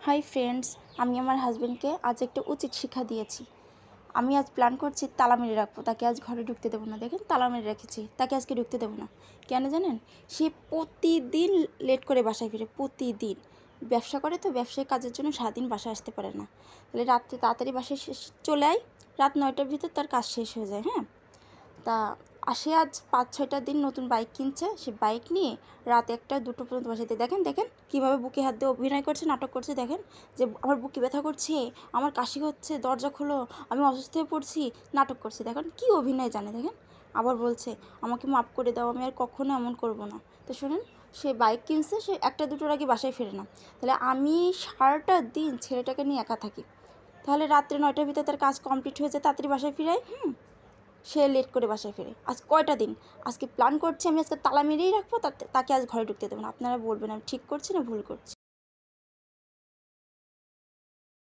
Hi friends, আমি আমার হাজব্যান্ডকে আজ একটা উচিত শিক্ষা দিয়েছি। আমি আজ প্ল্যান করছি তালা মেরে রাখবো, তাকে আজ ঘরে ঢুকতে দেবো না। দেখেন তালা মেরে রেখেছি, তাকে আজকে ঢুকতে দেবো না। কেন জানেন? সে প্রতিদিন লেট করে বাসায় ফিরে, প্রতিদিন। ব্যবসা করে তো, ব্যবসায়িক কাজের জন্য সারাদিন বাসায় আসতে পারে না। তাহলে রাত্রে তাড়াতাড়ি বাসায় চলে আয়, রাত 9টার ভিতর তার কাজ শেষ হয়ে যায়। হ্যাঁ, তা আসে আজ 5-6টা দিন নতুন বাইক কিনছে, সে বাইক নিয়ে রাত 1-2 পর্যন্ত বাসাতে। দেখেন দেখেন কীভাবে বুকে হাত দিয়ে অভিনয় করছে, নাটক করছে। দেখেন যে আমার বুকে ব্যথা করছে, আমার কাশি হচ্ছে, দরজা খোলো, আমি অসুস্থ হয়ে পড়ছি, নাটক করছে। দেখেন কী অভিনয় জানে। দেখেন আবার বলছে আমাকে মাফ করে দাও, আমি আর কখনো এমন করব না। তো শোনেন, সে বাইক কিনছে, সে 1-2টোর আগে বাসায় ফেরে না। তাহলে আমি সারাটা দিন ছেলেটাকে নিয়ে একা থাকি, তাহলে রাত্রে 9টার ভিতরে তার কাজ কমপ্লিট হয়েছে, তাড়াতাড়ি বাসায় ফিরাই। সে লেট করে বাসায় ফেরে। আজ কয়টা দিন, আজকে প্ল্যান করছি আমি আজকে তালা মেরেই রাখবো, তাকে আজ ঘরে ঢুকতে দেবো না। আপনারা বলবেন আমি ঠিক করছি না ভুল করছি।